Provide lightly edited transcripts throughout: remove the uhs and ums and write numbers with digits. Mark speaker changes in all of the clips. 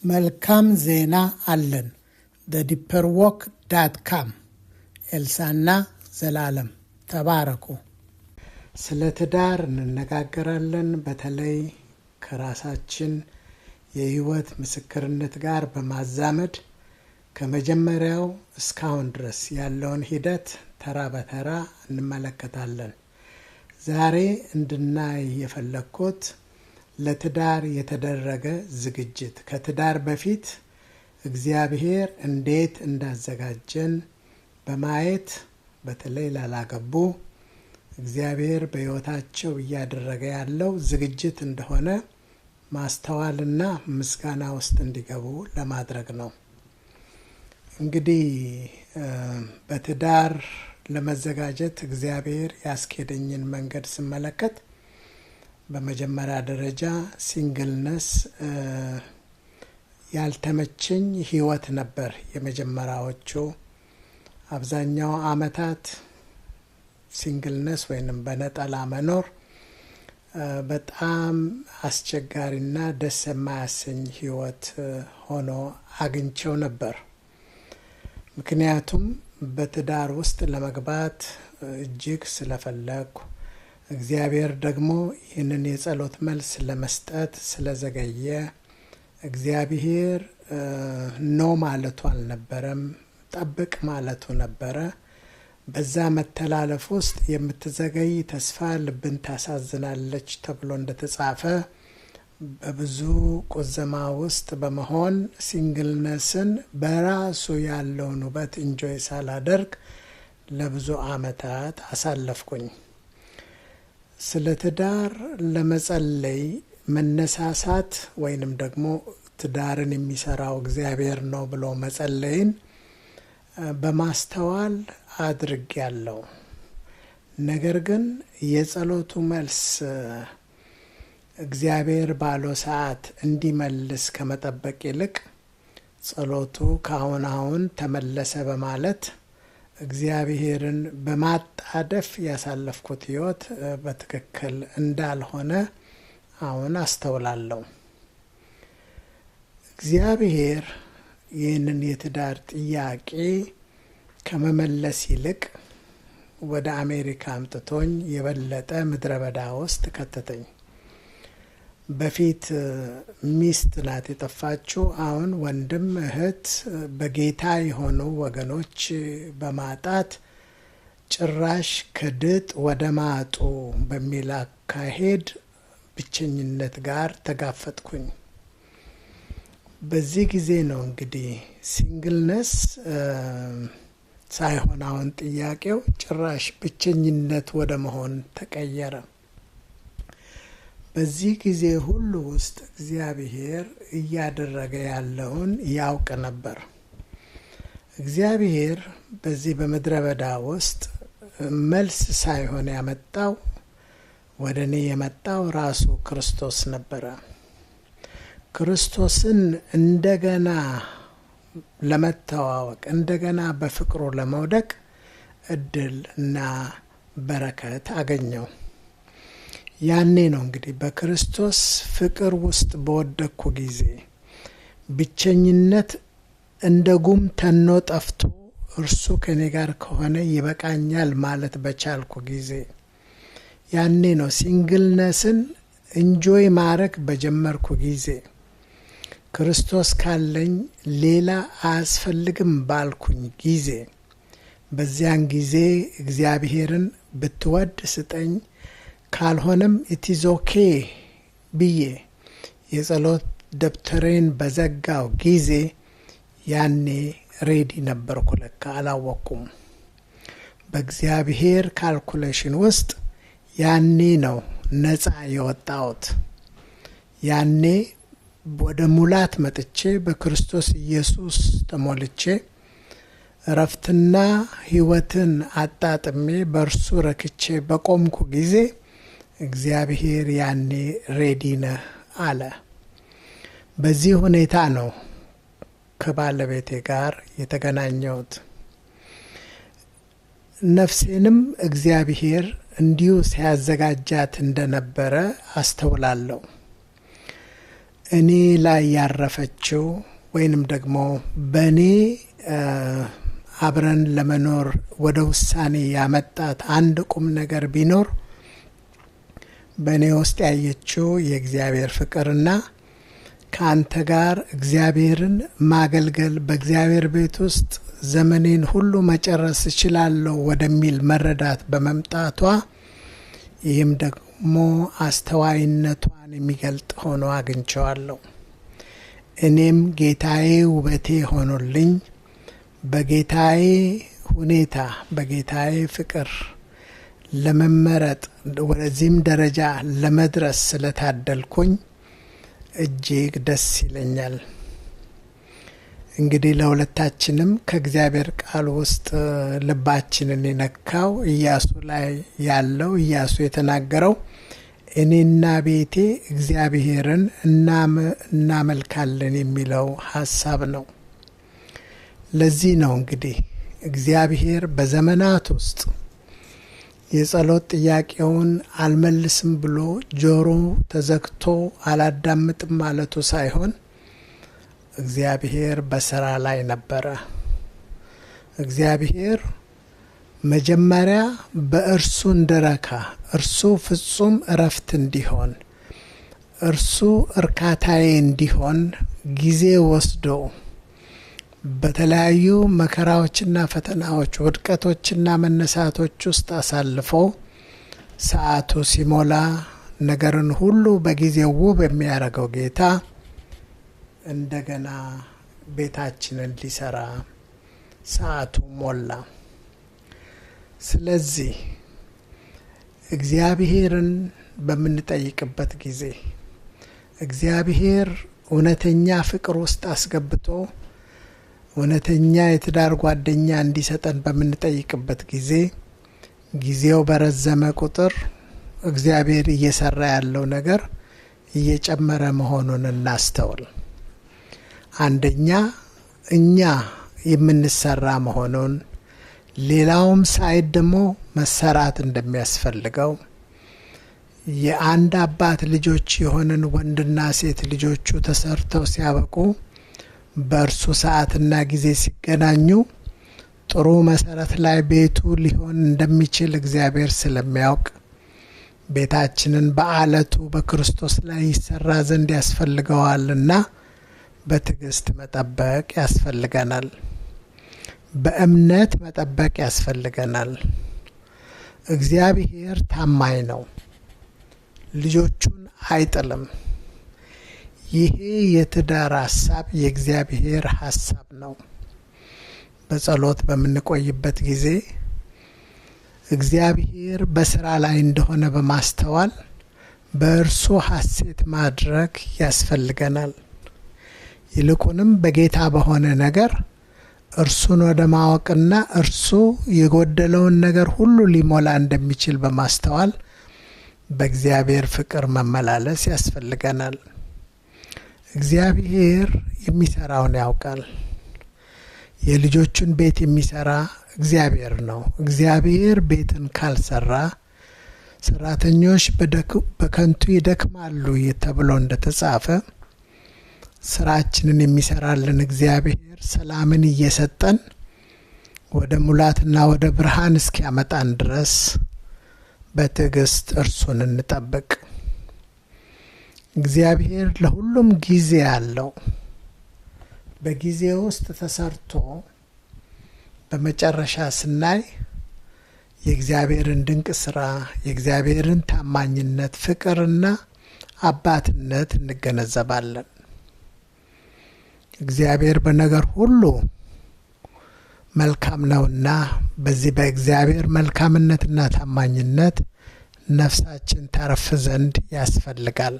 Speaker 1: መልካም ዜና አለን። thedeeperwalk.com ኤልሳና ዘላለም ተባረኩ። ስለ ትዳር እንነጋገራለን። በተለይ ከራሳችን የህይወት ምስክርነት ጋር በማዛመድ ከመጀመሪያው እስካሁን ድረስ ያለውን ሂደት ተራ በተራ እንመለከታለን። ዛሬ እንድናይ የፈለኩት ለትዳር የተደረገ ዝግጅት ከትዳር በፊት እግዚአብሔር እንዴት እንዳዘጋጀን በማየት በተለይ ላላገቡ እግዚአብሔር በሕይወታቸው እያደረገ ያለው ዝግጅት እንደሆነ ማስተዋልና ምስጋና ውስጥ እንዲገቡ ለማድረግ ነው። እንግዲህ በትዳር ለመዘጋጀት እግዚአብሔር ያስኬደኝን መንገድ ስመለከት በመጀመሪያ ደረጃ ሲንግልነስ ያልተመቸኝ ህይወት ነበር። የመጀመሪያዎቹ አብዛኛው አመታት ሲንግልነስ ወይንም በነጠላ መኖር በጣም አስቸጋሪና ደስ የማያሰኝ ህይወት ሆኖ አግኝቼው ነበር። ምክንያቱም በትዳር ውስጥ ለመግባት እጅግ ስለፈለኩ እግዚአብሔር ደግሞ ይህንን የጸሎት መልስ ለመስጠት ስለዘገየ እግዚአብሔር ኖ ማለቱ አልነበረም፣ ጠብቅ ማለቱ ነበረ። በዛ መተላለፍ ውስጥ የምትዘገይ ተስፋ ልብን ታሳዝናለች ተብሎ እንደተጻፈ በብዙ ቁዘማ ውስጥ በመሆን ሲንግልነስን በራሱ ያለውን ውበት ኢንጆይ ሳላደርግ ለብዙ አመታት አሳለፍኩኝ። ስለ ትዳር ለመጸለይ መነሳሳት ወይንም ደግሞ ትዳርን የሚሰራው እግዚአብሔር ነው ብሎ መጸለይን በማስተዋል አድርጌያለሁ። ነገር ግን የጸሎቱ መልስ እግዚአብሔር ባለው ሰዓት እንዲመልስ ከመጠበቅ ይልቅ ጸሎቱ ከአሁን ተመለሰ በማለት እግዚአብሔርን በማጣደፍ ያሳለፍኩት ህይወት በትክክል እንዳልሆነ አሁን አስተውላለሁ። እግዚአብሔር ይህንን የትዳር ጥያቄ ከመመለስ ይልቅ ወደ አሜሪካ አምጥቶኝ የበለጠ ምድረ በዳ ውስጥ ከተተኝ። በፊት ሚስት ናት የጠፋችው፣ አሁን ወንድም እህት በጌታ የሆኑ ወገኖች በማጣት ጭራሽ ከድጥ ወደ ማጡ በሚል አካሄድ ብቸኝነት ጋር ተጋፈጥኩኝ። በዚህ ጊዜ ነው እንግዲህ ሲንግልነስ ሳይሆን አሁን ጥያቄው ጭራሽ ብቸኝነት ወደ መሆን ተቀየረ። በዚህ ጊዜ ሁሉ ውስጥ እግዚአብሔር እያደረገ ያለውን ያውቅ ነበር። እግዚአብሔር በዚህ በምድረ በዳ ውስጥ መልስ ሳይሆን ያመጣው ወደ እኔ የመጣው ራሱ ክርስቶስ ነበረ። ክርስቶስን እንደገና ለመተዋወቅ እንደገና በፍቅሩ ለመውደቅ እድል እና በረከት አገኘው። ያኔ ነው እንግዲህ በክርስቶስ ፍቅር ውስጥ በወደቅኩ ጊዜ ብቸኝነት እንደ ጉም ተኖ ጠፍቶ እርሱ ከኔ ጋር ከሆነ ይበቃኛል ማለት በቻልኩ ጊዜ ያኔ ነው ሲንግልነስን እንጆይ ማረክ በጀመርኩ ጊዜ ክርስቶስ ካለኝ ሌላ አያስፈልግም ባልኩኝ ጊዜ በዚያን ጊዜ እግዚአብሔርን ብትወድ ስጠኝ ካልሆነም ኢትስ ኦኬ ብዬ የጸሎት ደብተሬን በዘጋው ጊዜ ያኔ ሬዲ ነበርኩ። ለካ አላወቅኩም። በእግዚአብሔር ካልኩሌሽን ውስጥ ያኔ ነው ነፃ የወጣሁት። ያኔ ወደ ሙላት መጥቼ በክርስቶስ ኢየሱስ ተሞልቼ እረፍትና ህይወትን አጣጥሜ በእርሱ ረክቼ በቆምኩ ጊዜ እግዚአብሔር ያኔ ሬዲ ነህ አለ። በዚህ ሁኔታ ነው ከባለቤቴ ጋር የተገናኘሁት። ነፍሴንም እግዚአብሔር እንዲሁ ሲያዘጋጃት እንደነበረ አስተውላለሁ። እኔ ላይ ያረፈችው ወይንም ደግሞ በእኔ አብረን ለመኖር ወደ ውሳኔ ያመጣት አንድ ቁም ነገር ቢኖር በእኔ ውስጥ ያየችው የእግዚአብሔር ፍቅርና ከአንተ ጋር እግዚአብሔርን ማገልገል በእግዚአብሔር ቤት ውስጥ ዘመኔን ሁሉ መጨረስ እችላለሁ ወደሚል መረዳት በመምጣቷ ይህም ደግሞ አስተዋይነቷን የሚገልጥ ሆኖ አግኝቼዋለሁ። እኔም ጌታዬ ውበቴ ሆኖልኝ በጌታዬ ሁኔታ በጌታዬ ፍቅር ለመመረጥ ወደዚህም ደረጃ ለመድረስ ስለታደልኩኝ እጅግ ደስ ይለኛል። እንግዲህ ለሁለታችንም ከእግዚአብሔር ቃል ውስጥ ልባችንን የነካው ኢያሱ ላይ ያለው ኢያሱ የተናገረው እኔና ቤቴ እግዚአብሔርን እናመልካለን የሚለው ሐሳብ ነው። ለዚህ ነው እንግዲህ እግዚአብሔር በዘመናት ውስጥ የጸሎት ጥያቄውን አልመልስም ብሎ ጆሮ ተዘግቶ አላዳምጥም ማለቱ ሳይሆን እግዚአብሔር በስራ ላይ ነበረ። እግዚአብሔር መጀመሪያ በእርሱ እንድረካ፣ እርሱ ፍጹም እረፍት እንዲሆን፣ እርሱ እርካታዬ እንዲሆን ጊዜ ወስዶ በተለያዩ መከራዎችና ፈተናዎች ውድቀቶችና መነሳቶች ውስጥ አሳልፎ ሰዓቱ ሲሞላ ነገርን ሁሉ በጊዜው ውብ የሚያደርገው ጌታ እንደገና ቤታችንን ሊሰራ ሰዓቱ ሞላ። ስለዚህ እግዚአብሔርን በምንጠይቅበት ጊዜ እግዚአብሔር እውነተኛ ፍቅር ውስጥ አስገብቶ እውነተኛ የትዳር ጓደኛ እንዲሰጠን በምንጠይቅበት ጊዜ ጊዜው በረዘመ ቁጥር እግዚአብሔር እየሰራ ያለው ነገር እየጨመረ መሆኑን እናስተውል። አንደኛ እኛ የምንሰራ መሆኑን፣ ሌላውም ሳይድ ደግሞ መሰራት እንደሚያስፈልገው፣ የአንድ አባት ልጆች የሆንን ወንድና ሴት ልጆቹ ተሰርተው ሲያበቁ በእርሱ ሰዓትና ጊዜ ሲገናኙ ጥሩ መሰረት ላይ ቤቱ ሊሆን እንደሚችል እግዚአብሔር ስለሚያውቅ ቤታችንን በአለቱ በክርስቶስ ላይ ይሰራ ዘንድ ያስፈልገዋልና በትዕግስት መጠበቅ ያስፈልገናል። በእምነት መጠበቅ ያስፈልገናል። እግዚአብሔር ታማኝ ነው፣ ልጆቹን አይጥልም። ይሄ የትዳር ሐሳብ የእግዚአብሔር ሐሳብ ነው። በጸሎት በምንቆይበት ጊዜ እግዚአብሔር በስራ ላይ እንደሆነ በማስተዋል በእርሱ ሐሴት ማድረግ ያስፈልገናል። ይልቁንም በጌታ በሆነ ነገር እርሱን ወደ ማወቅና እርሱ የጎደለውን ነገር ሁሉ ሊሞላ እንደሚችል በማስተዋል በእግዚአብሔር ፍቅር መመላለስ ያስፈልገናል። እግዚአብሔር የሚሰራውን ያውቃል። የልጆቹን ቤት የሚሰራ እግዚአብሔር ነው። እግዚአብሔር ቤትን ካልሰራ ሰራተኞች በከንቱ ይደክማሉ ተብሎ እንደተጻፈ ስራችንን የሚሰራልን እግዚአብሔር ሰላምን እየሰጠን ወደ ሙላትና ወደ ብርሃን እስኪያመጣን ድረስ በትዕግስት እርሱን እንጠብቅ። እግዚአብሔር ለሁሉም ጊዜ አለው። በጊዜ ውስጥ ተሰርቶ በመጨረሻ ስናይ የእግዚአብሔርን ድንቅ ስራ፣ የእግዚአብሔርን ታማኝነት፣ ፍቅርና አባትነት እንገነዘባለን። እግዚአብሔር በነገር ሁሉ መልካም ነውና በዚህ በእግዚአብሔር መልካምነትና ታማኝነት ነፍሳችን ታርፍ ዘንድ ያስፈልጋል።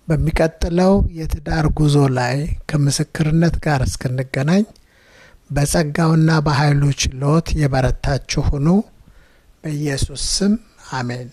Speaker 1: በሚቀጥለው የትዳር ጉዞ ላይ ከምስክርነት ጋር እስክንገናኝ በጸጋውና በኃይሉ ችሎት የበረታችሁ ሁኑ። በኢየሱስ ስም አሜን።